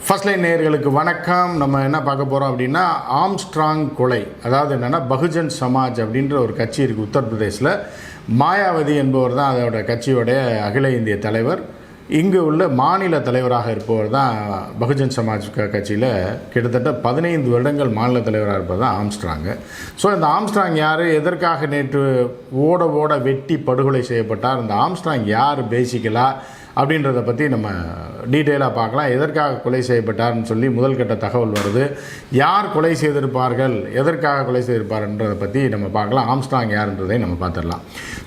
First line நேயர்களுக்கு வணக்கம். நம்ம என்ன பார்க்க போகிறோம் அப்படின்னா, ஆம்ஸ்ட்ராங் கொலை. அதாவது என்னென்னா, பகுஜன் சமாஜ் அப்படின்ற ஒரு கட்சி இருக்குது உத்தரப்பிரதேசில். மாயாவதி என்பவர் தான் அதோட கட்சியோடைய அகில இந்திய தலைவர். இங்கு உள்ள மாநில தலைவராக இருப்பவர் தான் பகுஜன் சமாஜ் கட்சியில் கிட்டத்தட்ட 15 வருடங்கள் மாநில தலைவராக இருப்பது தான் ஆம்ஸ்ட்ராங்கு. ஸோ இந்த ஆம்ஸ்ட்ராங் யார், எதற்காக நேற்று ஓட வெட்டி படுகொலை செய்யப்பட்டார், இந்த ஆம்ஸ்ட்ராங் யார் பேசிக்கலாக அப்படின்றத பற்றி நம்ம டீட்டெயிலாக பார்க்கலாம். எதற்காக கொலை செய்யப்பட்டார்னு சொல்லி முதல் கட்ட தகவல் வருது. யார் கொலை செய்திருப்பார்கள், எதற்காக கொலை செய்திருப்பார்ன்றதை பற்றி நம்ம பார்க்கலாம். ஆம்ஸ்ட்ராங் யாருன்றதை நம்ம பார்த்துடலாம்.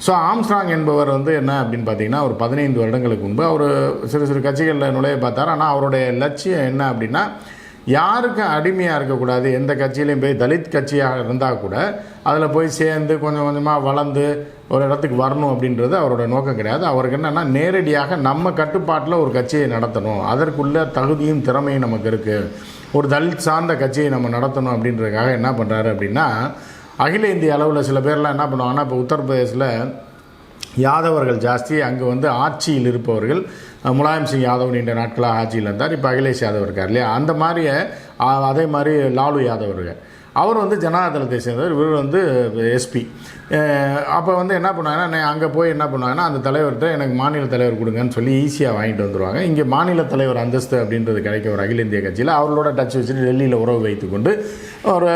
ஸோ ஆம்ஸ்ட்ராங் என்பவர் என்ன அப்படின்னு பார்த்தீங்கன்னா, ஒரு 15 வருடங்களுக்கு முன்பு அவர் சிறு கட்சிகளில் நுழைய பார்த்தார். ஆனால் அவருடைய லட்சியம் என்ன அப்படின்னா, யாருக்கும் அடிமையாக இருக்கக்கூடாது. எந்த கட்சியிலையும் போய் தலித் கட்சியாக இருந்தால் கூட அதில் போய் சேர்ந்து கொஞ்சம் கொஞ்சமாக வளர்ந்து ஒரு இடத்துக்கு வரணும் அப்படின்றது அவரோட நோக்கம் கிடையாது. அவருக்கு என்னென்னா, நேரடியாக நம்ம கட்டுப்பாட்டில் ஒரு கட்சியை நடத்தணும், அதற்குள்ள தகுதியும் திறமையும் நமக்கு இருக்குது, ஒரு தலித் சார்ந்த கட்சியை நம்ம நடத்தணும் அப்படின்றதுக்காக என்ன பண்ணுறாரு அப்படின்னா, அகில இந்திய அளவில் சில பேர்லாம் என்ன பண்ணுவாங்கன்னா, இப்போ உத்தரப்பிரதேசில் யாதவர்கள் ஜாஸ்தி. அங்கே ஆட்சியில் இருப்பவர்கள் முலாயம் சிங் யாதவ் நீண்ட நாட்களாக ஆட்சியில் இருந்தார். இப்போ அகிலேஷ் யாதவ் இருக்கார் இல்லையா, அந்த மாதிரி அதே மாதிரி லாலு யாதவ் இருக்கார். அவர் ஜனதாதளத்தை சேர்ந்தவர், இவர் எஸ்பி. அப்போ என்ன பண்ணுவாங்கன்னா, அங்கே போய் என்ன பண்ணுவாங்கன்னா, அந்த தலைவர்கிட்ட எனக்கு மாநில தலைவர் கொடுங்கன்னு சொல்லி ஈஸியாக வாங்கிட்டு வந்துடுவாங்க. இங்கே மாநில தலைவர் அந்தஸ்து அப்படின்றது கிடைக்கும் ஒரு அகில இந்திய கட்சியில். அவர்களோட டச் வச்சுட்டு டெல்லியில் உறவு வைத்துக்கொண்டு ஒரு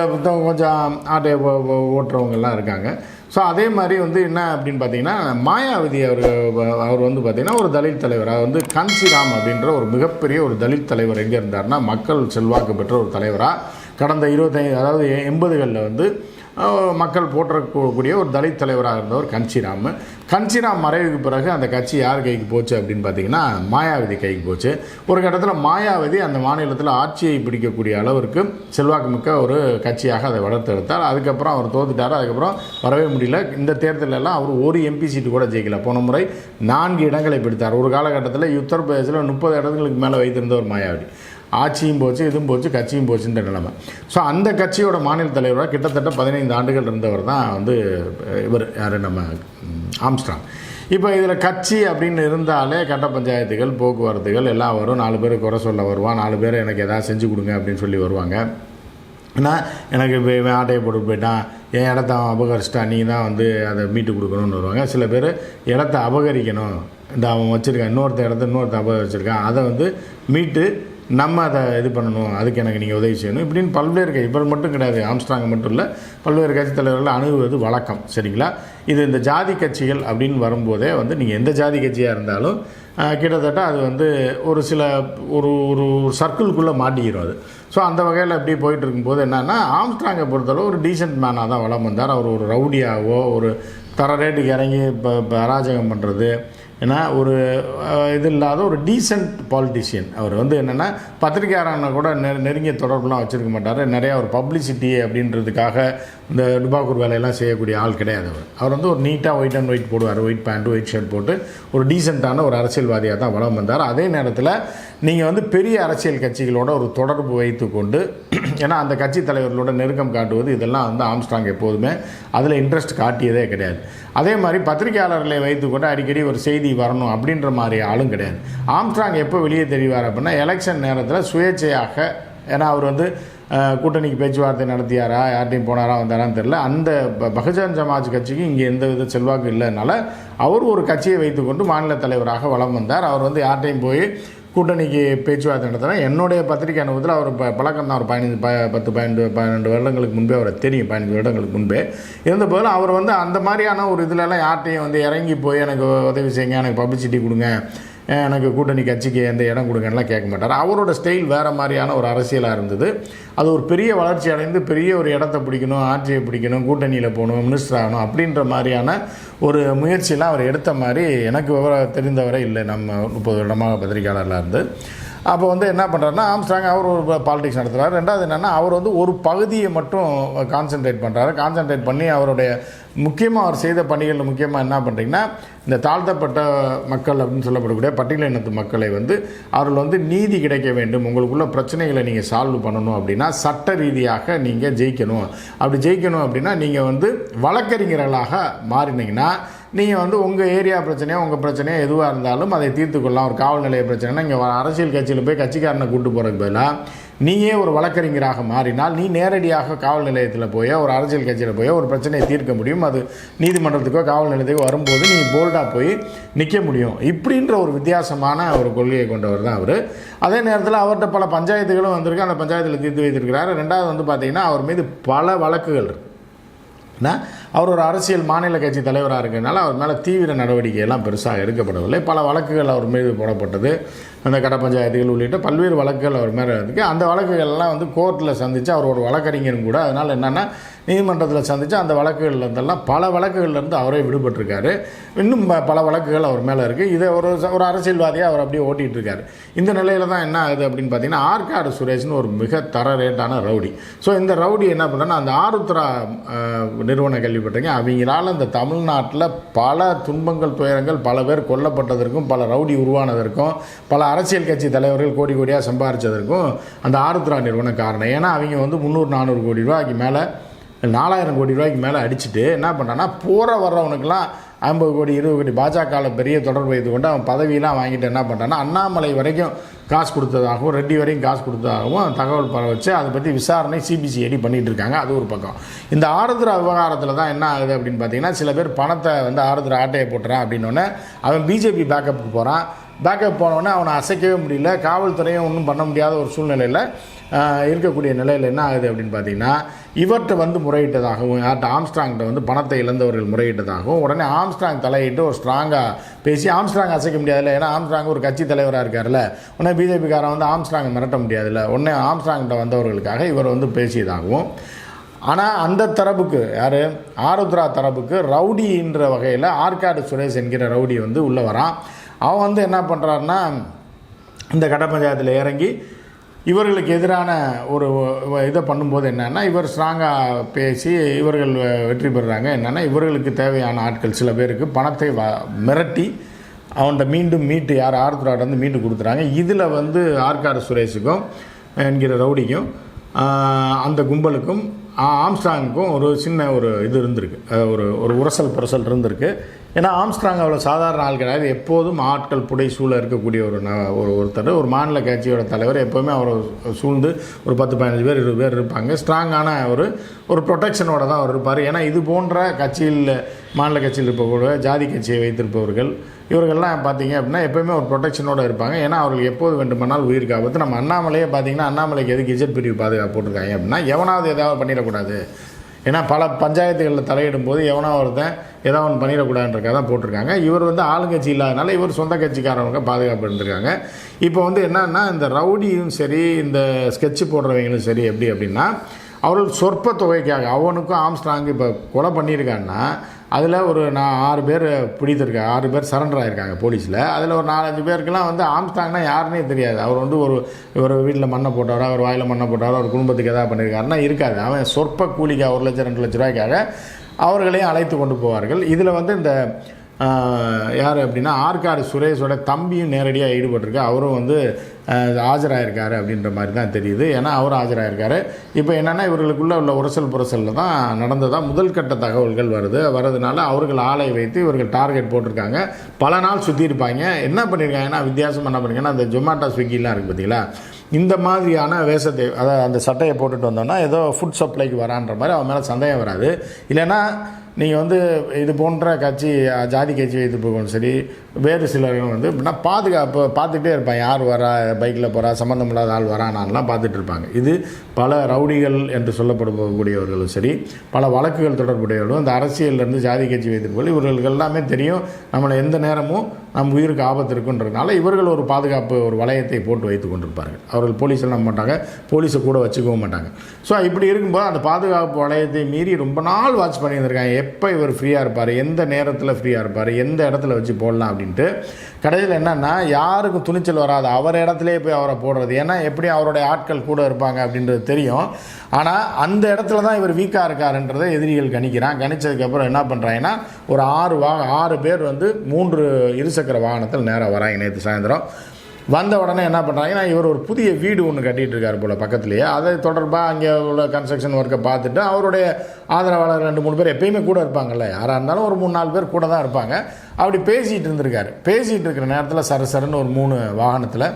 கொஞ்சம் ஆட்டை ஓட்டுறவங்கெல்லாம் இருக்காங்க. ஸோ அதே மாதிரி என்ன அப்படின்னு பார்த்தீங்கன்னா, மாயாவதி அவர் பார்த்திங்கன்னா ஒரு தலித் தலைவர். அது கன்சிராம் அப்படின்ற ஒரு மிகப்பெரிய ஒரு தலித் தலைவர். எங்கே இருந்தார்னா, மக்கள் செல்வாக்கு பெற்ற ஒரு தலைவராக கடந்த 80களில் மக்கள் போற்றக்கூடிய ஒரு தலித் தலைவராக இருந்தவர் கன்சிராம் மறைவுக்கு பிறகு அந்த கட்சி யார் கைக்கு போச்சு அப்படின்னு பார்த்தீங்கன்னா, மாயாவதி கைக்கு போச்சு. ஒரு கட்டத்தில் மாயாவதி அந்த மாநிலத்தில் ஆட்சியை பிடிக்கக்கூடிய அளவிற்கு செல்வாக்கு மிக்க ஒரு கட்சியாக அதை வளர்த்தெடுத்தார். அதுக்கப்புறம் அவர் தோத்துட்டார். அதுக்கப்புறம் வரவே முடியல. இந்த தேர்தலெல்லாம் அவர் ஒரு எம்பி சீட்டு கூட ஜெயிக்கல. போன முறை 4 இடங்களை பிடித்தார். ஒரு காலகட்டத்தில் உத்தரப்பிரதேசில் 30 இடங்களுக்கு மேலே வைத்திருந்தவர் மாயாவதி. ஆட்சியும் போச்சு, இதுவும் போச்சு, கட்சியும் போச்சுன்ற நிலைமை. ஸோ அந்த கட்சியோட மாநில தலைவராக கிட்டத்தட்ட 15 ஆண்டுகள் இருந்தவர் தான் இவர் யார், நம்ம ஆம்ஸ்ட்ராங். இப்போ இதில் கட்சி அப்படின்னு இருந்தாலே கட்ட பஞ்சாயத்துகள், போக்குவரத்துகள் எல்லாம் வரும். 4 பேர் குறை சொல்ல வருவான், 4 பேர் எனக்கு எதாவது செஞ்சு கொடுங்க அப்படின்னு சொல்லி வருவாங்க. ஏன்னா எனக்கு ஆட்டையை போட்டு போயிட்டான், என் இடத்த அவன் அபகரிச்சிட்டான், நீ தான் அதை மீட்டு கொடுக்கணும்னு வருவாங்க. சில பேர் இடத்த அபகரிக்கணும், இந்த அவன் வச்சுருக்கான் இன்னொருத்த இடத்த அபகரிச்சிருக்கான், அதை மீட்டு நம்ம அதை இது பண்ணணும், அதுக்கு எனக்கு நீங்கள் உதவி செய்யணும் இப்படின்னு பல்வேறு இவர் மட்டும் கிடையாது, ஆம்ஸ்ட்ராங் மட்டும் இல்லை, பல்வேறு கட்சி தலைவர்கள் அணுகுவது வழக்கம். சரிங்களா? இந்த ஜாதி கட்சிகள் அப்படின்னு வரும்போதே நீங்கள் எந்த ஜாதி கட்சியாக இருந்தாலும் கிட்டத்தட்ட அது ஒரு சில ஒரு சர்க்கிள்குள்ளே மாட்டிக்கிறோம் அது. ஸோ அந்த வகையில் எப்படி போயிட்டு இருக்கும்போது என்னென்னா, ஆம்ஸ்ட்ராங்கை பொறுத்தளவு ஒரு டீசென்ட் மேனாக தான் வளம் வந்தார். அவர் ஒரு ரவுடியாகவோ ஒரு தர ரேட்டுக்கு இறங்கி இப்போ அராஜகம் பண்ணுறது, ஏன்னா ஒரு இது இல்லாத ஒரு டீசென்ட் பாலிட்டிஷியன். அவர் என்னென்னா, பத்திரிகையாளர்களை கூட நெருங்கிய தொடர்புலாம் வச்சுருக்க மாட்டார். நிறையா ஒரு பப்ளிசிட்டி அப்படின்றதுக்காக இந்த டுபாக்கூர் வேலையெல்லாம் செய்யக்கூடிய ஆள் கிடையாது. அவர் ஒரு நீட்டாக ஒயிட் அண்ட் ஒயிட் போடுவார், ஒயிட் பேண்ட் ஒயிட் ஷர்ட் போட்டு ஒரு டீசெண்டான ஒரு அரசியல்வாதியாக தான் வளம் வந்தார். அதே நேரத்தில் நீங்கள் பெரிய அரசியல் கட்சிகளோட ஒரு தொடர்பு வைத்து கொண்டு, ஏன்னா அந்த கட்சி தலைவர்களோட நெருக்கம் காட்டுவது, இதெல்லாம் ஆம்ஸ்ட்ராங் எப்போதுமே அதில் இன்ட்ரெஸ்ட் காட்டியதே கிடையாது. அதே மாதிரி பத்திரிகையாளர்களை வைத்துக்கொண்டு அடிக்கடி ஒரு செய்தி வரணும் அப்படின்ற மாதிரி ஆளும் கிடையாது. ஆம்ஸ்ட்ராங் எப்போ வெளியே தெரிவார் அப்படின்னா, எலெக்ஷன் நேரத்தில் சுயேட்சையாக, ஏன்னா அவர் கூட்டணிக்கு பேச்சுவார்த்தை நடத்தியாரா, யார்ட்டையும் போனாரா வந்தாரான்னு தெரில. அந்த பகுஜன் சமாஜ் கட்சிக்கு இங்கே எந்த வித செல்வாக்கு இல்லைனால அவர் ஒரு கட்சியை வைத்துக்கொண்டு மாநில தலைவராக வலம் வந்தார். அவர் யார்ட்டையும் போய் கூட்டணிக்கு பேச்சுவார்த்தை நடத்தினா, என்னுடைய பத்திரிகை அனுபவத்தில் அவர் பழக்கம் தான். ஒரு 12 வருடங்களுக்கு முன்பே அவரை தெரியும், 15 வருடங்களுக்கு முன்பே இருந்தபோது அவர் அந்த மாதிரியான ஒரு இதிலெல்லாம் யார்ட்டையும் இறங்கி போய் எனக்கு உதவி செய்யுங்க, எனக்கு பப்ளிசிட்டி கொடுங்க, எனக்கு கூட்டணி கட்சிக்கு எந்த இடம் கொடுங்கலாம் கேட்க மாட்டார். அவரோட ஸ்டைல் வேறு மாதிரியான ஒரு அரசியலாக இருந்தது. அது ஒரு பெரிய வளர்ச்சி அடைந்து பெரிய ஒரு இடத்த பிடிக்கணும், ஆட்சியை பிடிக்கணும், கூட்டணியில் போகணும், மினிஸ்டர் ஆகணும் அப்படின்ற மாதிரியான ஒரு முயற்சியெல்லாம் அவர் எடுத்த மாதிரி எனக்கு தெரிந்தவரை இல்லை. நம்ம 30 வருடமாக பத்திரிகையாளர்லாம் இருந்து அப்போ என்ன பண்ணுறாருன்னா, ஆம்ஸ்ட்ராங் அவர் ஒரு பாலிடிக்ஸ் நடத்துகிறார். ரெண்டாவது என்னென்னா, அவர் ஒரு பகுதியை மட்டும் கான்சென்ட்ரேட் பண்ணுறாரு. கான்சென்ட்ரேட் பண்ணி அவருடைய முக்கியமாக அவர் செய்த பணிகளில் முக்கியமாக என்ன பண்ணுறீங்கன்னா, இந்த தாழ்த்தப்பட்ட மக்கள் அப்படின்னு சொல்லப்படக்கூடிய பட்டியல் இனத்து மக்களை அவர்கள் நீதி கிடைக்க வேண்டும், உங்களுக்குள்ள பிரச்சனைகளை நீங்கள் சால்வ் பண்ணணும் அப்படின்னா சட்ட ரீதியாக நீங்கள் ஜெயிக்கணும். அப்படி ஜெயிக்கணும் அப்படின்னா நீங்கள் வழக்கறிஞர்களாக மாறினீங்கன்னா நீங்கள் உங்கள் ஏரியா பிரச்சனையோ உங்கள் பிரச்சனையோ எதுவாக இருந்தாலும் அதை தீர்த்து கொள்ளலாம். ஒரு காவல் நிலைய பிரச்சனைனா இங்கே அரசியல் கட்சியில் போய் கட்சிக்காரனை கூட்டு போகிறதுக்கு பதிலாக நீயே ஒரு வழக்கறிஞராக மாறினால் நீ நேரடியாக காவல் நிலையத்தில் போய் ஒரு அரசியல் கட்சியில் போய் ஒரு பிரச்சனையை தீர்க்க முடியும். அது நீதிமன்றத்துக்கோ காவல் நிலையத்துக்கோ வரும்போது நீங்கள் போல்டாக போய் நிற்க முடியும். இப்படின்ற ஒரு வித்தியாசமான ஒரு கொள்கையை கொண்டவர் தான் அவர். அதே நேரத்தில் அவர்கிட்ட பல பஞ்சாயத்துகளும் வந்திருக்கு, அந்த பஞ்சாயத்தில் தீர்த்து வைத்திருக்கிறார். ரெண்டாவது பார்த்திங்கன்னா அவர் மீது பல வழக்குகள் இருக்குது. அவர் ஒரு அரசியல் மாநில கட்சி தலைவராக இருக்கிறதுனால அவர் மேலே தீவிர நடவடிக்கையெல்லாம் பெருசாக எடுக்கப்படவில்லை. பல வழக்குகள் அவர் மீது போடப்பட்டது. அந்த கட்ட பஞ்சாயத்துகள் உள்ளிட்ட பல்வேறு வழக்குகள் அவர் மேலே இருக்குது. அந்த வழக்குகள்லாம் கோர்ட்டில் சந்தித்து அவர் ஒரு வழக்கறிஞரும் கூட. அதனால் என்னென்னா நீதிமன்றத்தில் சந்தித்து அந்த வழக்குகள்லேருந்தெல்லாம் பல வழக்குகள்லேருந்து அவரே விடுபட்டிருக்காரு. இன்னும் பல வழக்குகள் அவர் மேலே இருக்குது. இதை ஒரு அரசியல்வாதியாக அவர் அப்படியே ஓட்டிகிட்டு இருக்காரு. இந்த நிலையில் தான் என்ன ஆகுது அப்படின்னு பார்த்தீங்கன்னா, ஆற்காடு சுரேஷ்னு ஒரு மிக தர ரேட்டான ரவுடி. ஸோ இந்த ரவுடி என்ன பண்ணுறேன்னா, அந்த ஆருத்ரா நிறுவனம் கேள்விப்பட்டீங்க, அவங்களால் இந்த தமிழ்நாட்டில் பல துன்பங்கள் துயரங்கள், பல பேர் கொல்லப்பட்டதற்கும் பல ரவுடி உருவானதற்கும் பல அரசியல் கட்சி தலைவர்கள் கோடி கோடியாக சம்பாதிச்சதற்கும் அந்த ஆருத்ரா நிறுவனம் காரணம். ஏன்னா அவங்க 300-400 கோடி ரூபாய்க்கு மேலே 4000 கோடி ரூபாய்க்கு மேலே அடிச்சுட்டு என்ன பண்ணான்னா, போகிற வர்றவனுக்கெல்லாம் 50 கோடி 20 கோடி பாஜகவில் பெரிய தொடர்பு வைத்து கொண்டு அவன் பதவியெல்லாம் வாங்கிட்டு என்ன பண்ணுறான்னா, அண்ணாமலை வரைக்கும் காசு கொடுத்ததாகவும் ரெட்டி வரைக்கும் காசு கொடுத்ததாகவும் தகவல் பரவ வச்சு அதை பற்றி விசாரணை சிபிசிஐடி பண்ணிகிட்டு இருக்காங்க. அது ஒரு பக்கம். இந்த ஆருத்ரா விவகாரத்தில் தான் என்ன ஆகுது அப்படின்னு பார்த்தீங்கன்னா, சில பேர் பணத்தை ஆருத்ரா ஆட்டையை போட்டுறான் அப்படின்னோடனே அவன் பிஜேபி பேக்கப்புக்கு போகிறான். பேக்கப் போனோடனே அவனை அசைக்கவே முடியல. காவல்துறையும் ஒன்றும் பண்ண முடியாத ஒரு சூழ்நிலையில் இருக்கக்கூடிய நிலையில் என்ன ஆகுது அப்படின்னு பார்த்தீங்கன்னா, இவர்கிட்ட முறையிட்டதாகவும் யார்கிட்ட ஆம்ஸ்ட்ராங்கிட்ட பணத்தை இழந்தவர்கள் முறையிட்டதாகவும் உடனே ஆம்ஸ்ட்ராங் தலையிட்டு ஒரு ஸ்ட்ராங்காக பேசி ஆம்ஸ்ட்ராங் அசைக்க முடியாதுல்ல. ஏன்னா ஆம்ஸ்ட்ராங் ஒரு கட்சி தலைவராக இருக்கார்ல. உடனே பிஜேபிக்காரன் ஆம்ஸ்ட்ராங்கை மிரட்ட முடியாதுல்ல. உடனே ஆம்ஸ்ட்ராங்கிட்ட வந்தவர்களுக்காக இவர் பேசியதாகவும். ஆனால் அந்த தரப்புக்கு யார் ஆருத்ரா தரப்புக்கு ரவுடின்ற வகையில் ஆற்காடு சுரேஷ் என்கிற ரவுடி உள்ளே வரான். அவன் என்ன பண்ணுறாருன்னா, இந்த கட்ட பஞ்சாயத்தில் இறங்கி இவர்களுக்கு எதிரான ஒரு இதை பண்ணும்போது என்னென்னா, இவர் ஸ்ட்ராங்காக பேசி இவர்கள் வெற்றி பெறுறாங்க. என்னென்னா, இவர்களுக்கு தேவையான ஆட்கள் சில பேருக்கு பணத்தை மிரட்டி அவன்கிட்ட மீண்டும் மீட்டு யார் ஆருத்ராட்ட மீட்டு கொடுத்துறாங்க. இதில் ஆற்காடு சுரேஷுக்கும் என்கிற ரவுடிக்கும் அந்த கும்பலுக்கும் ஆம்ஸ்ட்ராங்குக்கும் ஒரு சின்ன ஒரு இது இருந்திருக்கு, ஒரு உரசல் புரசல் இருந்திருக்கு. ஏன்னா ஆம்ஸ்ட்ராங் அவ்வளோ சாதாரண ஆள் கிடையாது. எப்போதும் ஆட்கள் புடை சூழ இருக்கக்கூடிய ஒருத்தர், ஒரு மாநில கட்சியோட தலைவர். எப்போவுமே அவரை சூழ்ந்து ஒரு 10-15 பேர் 20 பேர் இருப்பாங்க. ஸ்ட்ராங்கான ஒரு ப்ரொடெக்ஷனோட தான் அவர் இருப்பார். ஏன்னா இது போன்ற கட்சியில் மாநில கட்சியில் இருப்பக்கூடிய ஜாதி கட்சியை வைத்திருப்பவர்கள் இவர்கள்லாம் பார்த்தீங்க அப்படின்னா எப்போயுமே ஒரு ப்ரொடெக்ஷனோடு இருப்பாங்க. ஏன்னா அவர்கள் எப்போது வேண்டுமானால் உயிருக்கு ஆபத்து. நம்ம அண்ணாமலையே பார்த்தீங்கன்னா, அண்ணாமலைக்கு எதுக்கு கெஜெட் பிரிவு பாதுகாப்பு போட்டிருக்காங்க அப்படின்னா, எவனாவது ஏதாவது பண்ணிடக்கூடாது. ஏன்னா பல பஞ்சாயத்துகளில் தலையிடும் போது எவனாக ஒருத்தன் ஏதாவது ஒன்று பண்ணிடக்கூடாதுன்றக்காக தான் போட்டிருக்காங்க. இவர் ஆளுங்கட்சி இல்லாதனால இவர் சொந்த கட்சிக்காரவங்க பாதுகாப்பு இருந்திருக்காங்க. இப்போ என்னன்னா, இந்த ரவுடியும் சரி இந்த ஸ்கெட்சு போடுறவங்களும் சரி எப்படி அப்படின்னா, அவர்கள் சொற்ப தொகைக்காக அவனுக்கும் ஆம்ஸ்ட்ராங் இப்போ கொலை பண்ணியிருக்காங்கன்னா அதில் ஒரு 6 பேர் பிடித்திருக்காங்க, 6 பேர் சரண்டர் ஆகிருக்காங்க போலீஸில். அதில் ஒரு 4-5 பேருக்குலாம் ஆம்ஸ்ட்ராங்னா யாருன்னே தெரியாது. அவர் ஒரு வீட்டில் மண்ணை போட்டவரா, ஒரு வாயில் மண்ணை போட்டவரா, ஒரு குடும்பத்துக்கு எதாவது பண்ணியிருக்காருன்னா இருக்காது. அவன் சொற்ப கூலிக்காக 1 லட்சம் 2 லட்ச ரூபாய்க்காக அவர்களையும் அழைத்து கொண்டு போவார்கள். இதில் இந்த யார் அப்படின்னா, ஆற்காடு சுரேஷோட தம்பியும் நேரடியாக ஈடுபட்டிருக்கு. அவரும் ஆஜராயிருக்காரு அப்படின்ற மாதிரி தான் தெரியுது. ஏன்னா அவரும் ஆஜராயிருக்காரு. இப்போ என்னென்னா, இவர்களுக்குள்ளே உள்ள உரசல் புரசலில் தான் நடந்ததாக முதல் கட்ட தகவல்கள் வரதுனால அவர்கள் ஆளை வைத்து இவர்கள் டார்கெட் போட்டிருக்காங்க. பல நாள் சுற்றி இருப்பாங்க. என்ன பண்ணியிருக்காங்கன்னா, வித்தியாசம் என்ன பண்ணிங்கன்னா, அந்த ஜொமேட்டோ ஸ்விக்கிலாம் இருக்குது பார்த்தீங்களா, இந்த மாதிரியான வேஷத்தை, அதாவது அந்த சட்டையை போட்டுட்டு வந்தோன்னா ஏதோ ஃபுட் சப்ளைக்கு வரான்ற மாதிரி அவன் மேலே சந்தேகம் வராது. இல்லைன்னா நீங்கள் இது போன்ற கட்சி ஜாதி கட்சி வைத்திருப்பவங்களும் சரி வேறு சிலர்கள் எப்படின்னா பாதுகாப்பு பார்த்துக்கிட்டே இருப்பாங்க. யார் வரா, பைக்கில் போகிறா, சம்மந்தம் இல்லாத ஆள் வரானான்லாம் பார்த்துட்டு இருப்பாங்க. இது பல ரவுடிகள் என்று சொல்லப்படக்கூடியவர்களும் சரி, பல வழக்குகள் தொடர்புடையவர்களும் இந்த அரசியலிருந்து ஜாதி கட்சி வைத்திருப்பவர்கள் இவர்களுக்கு எல்லாமே தெரியும் நம்மளை எந்த நேரமும் நம்ம உயிருக்கு ஆபத்து இருக்குன்றதுனால இவர்கள் ஒரு பாதுகாப்பு ஒரு வளையத்தை போட்டு வைத்து கொண்டிருப்பார்கள். அவர்கள் போலீஸில் நம்ப மாட்டாங்க, போலீஸை கூட வச்சுக்கவும் மாட்டாங்க. ஸோ இப்படி இருக்கும்போது அந்த பாதுகாப்பு வளையத்தை மீறி ரொம்ப நாள் வாட்ச் பண்ணியிருந்திருக்காங்க. எப்போ இவர் ஃப்ரீயாக இருப்பார், எந்த நேரத்தில் ஃப்ரீயாக இருப்பார், எந்த இடத்துல வச்சு போடலாம் அப்படின்ட்டு. கடைசியில் என்னென்னா யாருக்கும் துணிச்சல் வராது அவர் இடத்துலையே போய் அவரை போடுறது. ஏன்னா எப்படி அவருடைய ஆட்கள் கூட இருப்பாங்க அப்படின்றது தெரியும். ஆனால் அந்த இடத்துல தான் இவர் வீக்காக இருக்காருன்றதை எதிரிகள் கணிக்கிறான். கணிச்சதுக்கப்புறம் என்ன பண்ணுறாங்கன்னா ஒரு 6 பேர் வந்து 3 இருசக்கர வாகனத்தில் நேராக வராங்க. நேற்று சாயந்தரம் வந்த உடனே என்ன பண்ணுறாங்கன்னா இவர் ஒரு புதிய வீடு ஒன்று கட்டிகிட்டு இருக்கார் போல் பக்கத்துலேயே. அதை தொடர்பாக அங்கே உள்ள கன்ஸ்ட்ரக்ஷன் ஒர்க்கை பார்த்துட்டு அவருடைய ஆதரவாளர் 2-3 பேர் எப்பயுமே கூட இருப்பாங்கல்ல, யாராக இருந்தாலும் ஒரு 3-4 பேர் கூட தான் இருப்பாங்க. அப்படி பேசிகிட்டு இருந்திருக்காரு. பேசிகிட்டு இருக்கிற நேரத்தில் சரசரன்னு ஒரு 3 வாகனத்தில்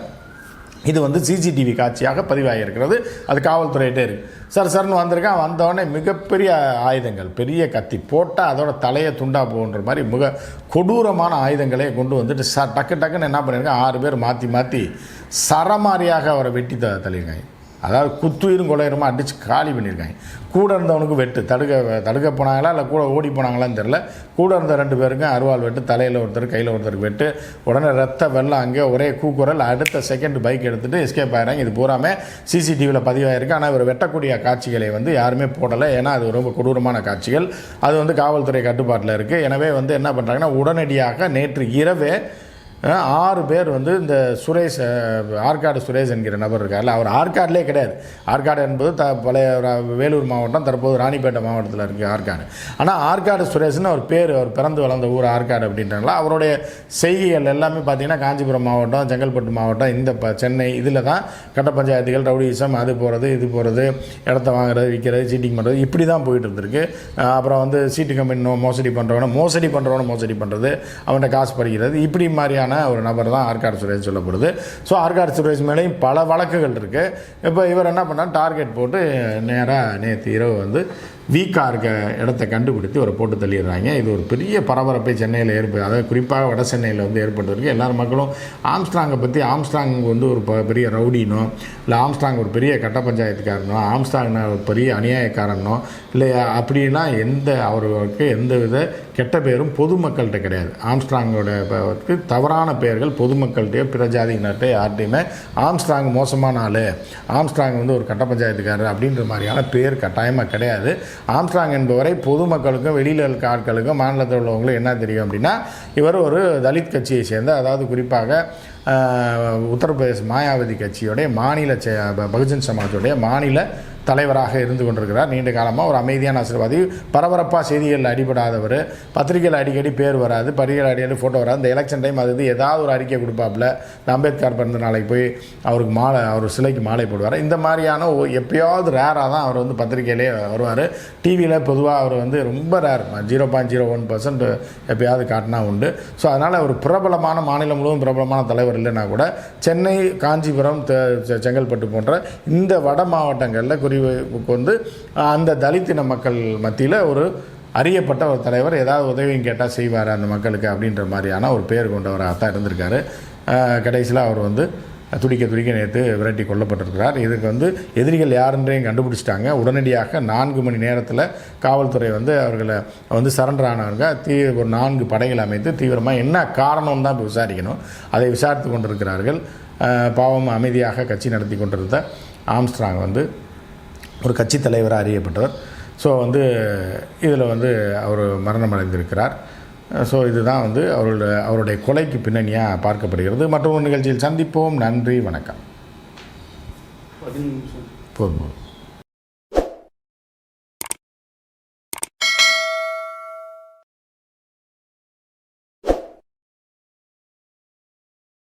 இது வந்து சிசிடிவி காட்சியாக பதிவாகியிருக்கிறது. அது காவல்துறையிட்டே இருக்குது. சரன்னு வந்திருக்கான். வந்தோடனே மிகப்பெரிய ஆயுதங்கள், பெரிய கத்தி போட்டால் அதோட தலையை துண்டா போன்ற மாதிரி மிக கொடூரமான ஆயுதங்களே கொண்டு வந்துட்டு டக்குன்னு என்ன பண்ணியிருக்காங்க, 6 பேர் மாற்றி சரமாரியாக அவரை வெட்டி தள்ளியிருக்காங்க. அதாவது குத்துயிரும் கொலையுரமாக அடித்து காலி பண்ணியிருக்காங்க. கூட இருந்தவனுக்கு வெட்டு, தடுக்க போனாங்களா இல்லை கூட ஓடி போனாங்களான்னு தெரில. கூட இருந்த 2 பேருக்கும் அருவாள் வெட்டு, தலையில் ஒருத்தர் கையில் ஒருத்தருக்கு வெட்டு. உடனே ரத்த வெள்ளம் அங்கே ஒரே கூக்குரல். அடுத்த செகண்ட் பைக் எடுத்துகிட்டு எஸ்கேப் ஆகிறாங்க. இது பூராமே சிசிடிவியில் பதிவாகிருக்கு. ஆனால் இவர் வெட்டக்கூடிய காட்சிகளை வந்து யாருமே போடலை. ஏன்னா அது ரொம்ப கொடூரமான காட்சிகள். அது வந்து காவல்துறை கட்டுப்பாட்டில் இருக்குது. எனவே வந்து என்ன பண்ணுறாங்கன்னா உடனடியாக நேற்று இரவே 6 பேர் வந்து இந்த சுரேஷ், ஆற்காடு சுரேஷ் என்கிற நபர் இருக்கார்ல, அவர் ஆற்காடுலே கிடையாது. ஆற்காடு என்பது பழைய வேலூர் மாவட்டம், தற்போது ராணிப்பேட்டை மாவட்டத்தில் இருக்குது ஆற்காடு. ஆனால் ஆற்காடு சுரேஷ்னு அவர் பேர், அவர் பிறந்து வளர்ந்த ஊர் ஆற்காடு அப்படின்றாங்களா. அவருடைய செய்கைகள் எல்லாமே பார்த்திங்கன்னா காஞ்சிபுரம் மாவட்டம், செங்கல்பட்டு மாவட்டம், இந்த சென்னை இதில் தான் கட்ட பஞ்சாயத்துகள், ரவுடிசம், அது போகிறது இது போகிறது, இடத்த வாங்குறது விற்கிறது, சீட்டிங் பண்ணுறது, இப்படி தான் போயிட்டு இருந்திருக்கு. அப்புறம் வந்து சீட்டு கம்பெனி மோசடி பண்ணுறவனை மோசடி பண்ணுறது, அவன்கிட்ட காசு பறிக்கிறது, இப்படி மாதிரியான ஒரு நபர் தான் ஆற்காடு சுரேஷ் சொல்லப்படுது. ஸோ ஆற்காடு சுரேஷ் மேலேயும் பல வழக்குகள் இருக்குது. இப்போ இவர் என்ன பண்ணார், டார்கெட் போட்டு நேராக நேற்று இரவு வந்து வீக்காக இருக்க இடத்த கண்டுபிடித்து ஒரு போட்டு தள்ளிடுறாங்க. இது ஒரு பெரிய பரபரப்பை சென்னையில் அதாவது குறிப்பாக வட சென்னையில் வந்து ஏற்பட்டிருக்கு. எல்லார் மக்களும் ஆம்ஸ்ட்ராங்கை பற்றி, ஆம்ஸ்ட்ராங் வந்து ஒரு பெரிய ரவுடினோ, இல்லை ஆம்ஸ்ட்ராங் ஒரு பெரிய கட்ட பஞ்சாயத்துக்காரனோ, ஆம்ஸ்ட்ராங் ஒரு பெரிய அநியாயக்காரனோ இல்லை அப்படின்னா அவருக்கு எந்த வித கெட்ட பேரும் பொதுமக்கள்கிட்ட கிடையாது. ஆம்ஸ்ட்ராங்கோட தவறான பெயர்கள் பொதுமக்கள்கிட்டயோ பிற ஜாதியினர்கிட்ட யார்கிட்டையுமே ஆம்ஸ்ட்ராங் மோசமான ஆள், ஆம்ஸ்ட்ராங் வந்து ஒரு கட்ட பஞ்சாயத்துக்காரர் அப்படின்ற மாதிரியான பேர் கட்டாயமாக கிடையாது. ஆம்ஸ்ட்ராங் என்பவரை பொதுமக்களுக்கும் வெளியில் இருக்க ஆட்களுக்கும் மாநிலத்தில் உள்ளவங்களும் என்ன தெரியும் அப்படின்னா, இவர் ஒரு தலித் கட்சியை சேர்ந்த, அதாவது குறிப்பாக உத்தரப்பிரதேச மாயாவதி கட்சியோடைய மாநில பகுஜன் சமாஜோடைய மாநில தலைவராக இருந்து கொண்டிருக்கிறார். நீண்ட காலமாக ஒரு அமைதியான ஆசீர்வாதி, பரபரப்பாக செய்திகளில் அடிபடாதவர், பத்திரிகையில் அடிக்கடி பேர் வராது, பத்திரிகையில் அடிக்கடி ஃபோட்டோ வராது. இந்த எலெக்ஷன் டைம் அது ஏதாவது ஒரு அறிக்கை கொடுப்பாப்புல, அம்பேத்கர் பிறந்த நாளைக்கு போய் அவருக்கு அவர் சிலைக்கு மாலை போடுவார். இந்த மாதிரியான எப்பயாவது ரேராக தான் அவர் வந்து பத்திரிகையிலே வருவார். டிவியில் பொதுவாக அவர் வந்து ரொம்ப ரேர், 0.01% எப்பயாவது காட்டினா உண்டு. ஸோ அதனால் ஒரு பிரபலமான, மாநிலம் முழுவதும் பிரபலமான தலைவர் இல்லைன்னா கூட சென்னை, காஞ்சிபுரம், செங்கல்பட்டு போன்ற இந்த வட மாவட்டங்களில் வந்து அந்த தலித்தின மக்கள் மத்தியில் ஒரு அறியப்பட்ட ஒரு தலைவர், ஏதாவது உதவியும் கேட்டால் செய்வார் அந்த மக்களுக்கு அப்படின்ற மாதிரியான ஒரு பேர் கொண்டவராக தான் இருந்திருக்காரு. கடைசியில் அவர் வந்து துடிக்க நேற்று விரட்டி கொல்லப்பட்டிருக்கிறார். இதுக்கு வந்து எதிரிகள் யாருன்றையும் கண்டுபிடிச்சிட்டாங்க. உடனடியாக 4 மணி நேரத்தில் காவல்துறை வந்து அவர்களை வந்து சரண்டர் ஆனவங்க ஒரு 4 படைகள் அமைத்து தீவிரமாக என்ன காரணம் தான் விசாரிக்கணும், அதை விசாரித்து கொண்டிருக்கிறார்கள். பாவம் அமைதியாக கட்சி நடத்தி கொண்டிருந்த ஆம்ஸ்ட்ராங் வந்து ஒரு கட்சி தலைவராக அறியப்பட்டவர். ஸோ வந்து இதில் வந்து அவர் மரணம் அடைந்திருக்கிறார். ஸோ இதுதான் வந்து அவருடைய கொலைக்கு பின்னணியாக பார்க்கப்படுகிறது. மற்றொரு நிகழ்ச்சியில் சந்திப்போம். நன்றி, வணக்கம். போதும்.